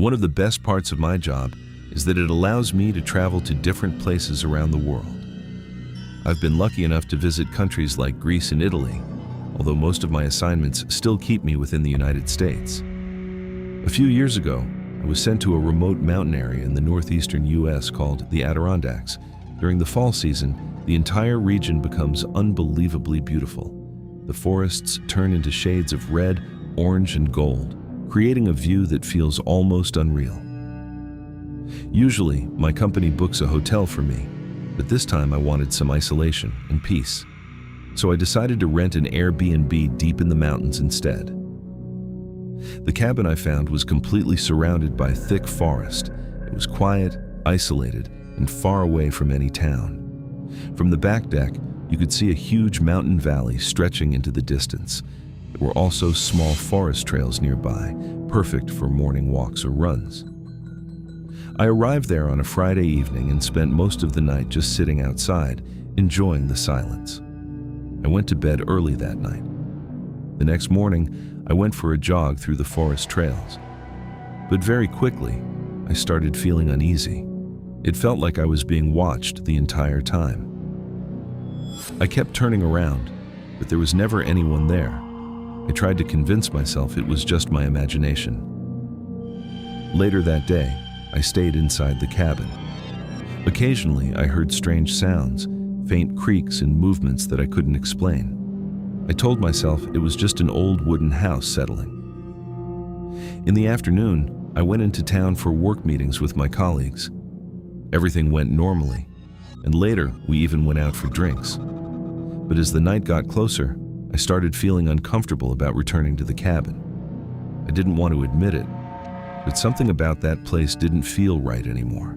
One of the best parts of my job is that it allows me to travel to different places around the world. I've been lucky enough to visit countries like Greece and Italy, although most of my assignments still keep me within the United States. A few years ago, I was sent to a remote mountain area in the northeastern U.S. called the Adirondacks. During the fall season, the entire region becomes unbelievably beautiful. The forests turn into shades of red, orange, and gold, creating a view that feels almost unreal. Usually, my company books a hotel for me, but this time I wanted some isolation and peace. So I decided to rent an Airbnb deep in the mountains instead. The cabin I found was completely surrounded by thick forest. It was quiet, isolated, and far away from any town. From the back deck, you could see a huge mountain valley stretching into the distance. There were also small forest trails nearby, perfect for morning walks or runs. I arrived there on a Friday evening and spent most of the night just sitting outside, enjoying the silence. I went to bed early that night. The next morning, I went for a jog through the forest trails. But very quickly, I started feeling uneasy. It felt like I was being watched the entire time. I kept turning around, but there was never anyone there. I tried to convince myself it was just my imagination. Later that day, I stayed inside the cabin. Occasionally, I heard strange sounds, faint creaks and movements that I couldn't explain. I told myself it was just an old wooden house settling. In the afternoon, I went into town for work meetings with my colleagues. Everything went normally, and later we even went out for drinks. But as the night got closer, I started feeling uncomfortable about returning to the cabin. I didn't want to admit it, but something about that place didn't feel right anymore.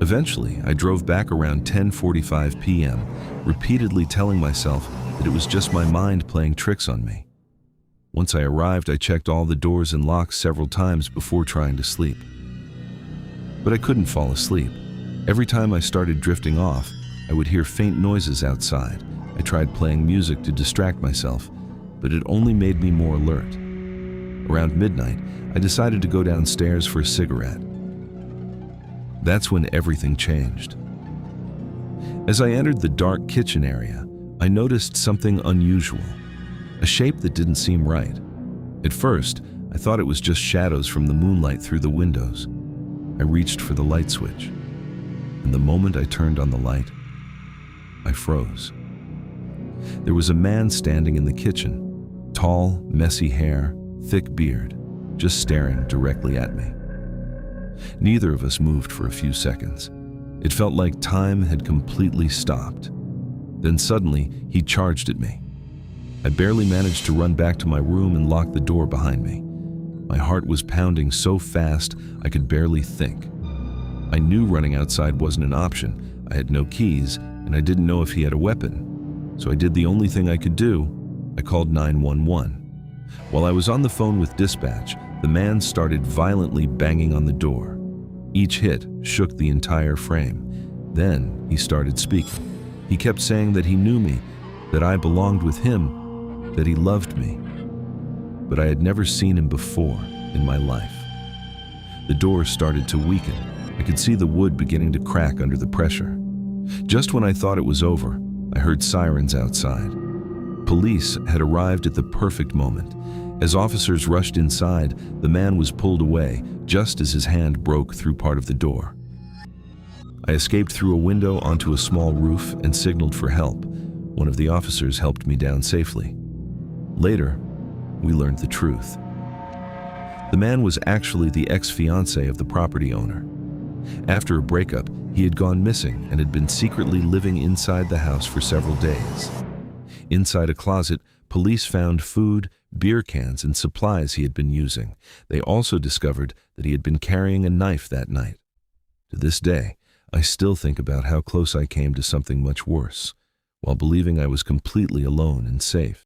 Eventually, I drove back around 10:45 p.m., repeatedly telling myself that it was just my mind playing tricks on me. Once I arrived, I checked all the doors and locks several times before trying to sleep. But I couldn't fall asleep. Every time I started drifting off, I would hear faint noises outside. I tried playing music to distract myself, but it only made me more alert. Around midnight, I decided to go downstairs for a cigarette. That's when everything changed. As I entered the dark kitchen area, I noticed something unusual, a shape that didn't seem right. At first, I thought it was just shadows from the moonlight through the windows. I reached for the light switch, and the moment I turned on the light, I froze. There was a man standing in the kitchen, tall, messy hair, thick beard, just staring directly at me. Neither of us moved for a few seconds. It felt like time had completely stopped. Then suddenly, he charged at me. I barely managed to run back to my room and lock the door behind me. My heart was pounding so fast, I could barely think. I knew running outside wasn't an option. I had no keys, and I didn't know if he had a weapon. So I did the only thing I could do. I called 911. While I was on the phone with dispatch, the man started violently banging on the door. Each hit shook the entire frame. Then he started speaking. He kept saying that he knew me, that I belonged with him, that he loved me. But I had never seen him before in my life. The door started to weaken. I could see the wood beginning to crack under the pressure. Just when I thought it was over, I heard sirens outside. Police had arrived at the perfect moment. As officers rushed inside, the man was pulled away just as his hand broke through part of the door. I escaped through a window onto a small roof and signaled for help. One of the officers helped me down safely. Later, we learned the truth. The man was actually the ex-fiancé of the property owner. After a breakup, he had gone missing and had been secretly living inside the house for several days. Inside a closet, police found food, beer cans, and supplies he had been using. They also discovered that he had been carrying a knife that night. To this day, I still think about how close I came to something much worse, while believing I was completely alone and safe.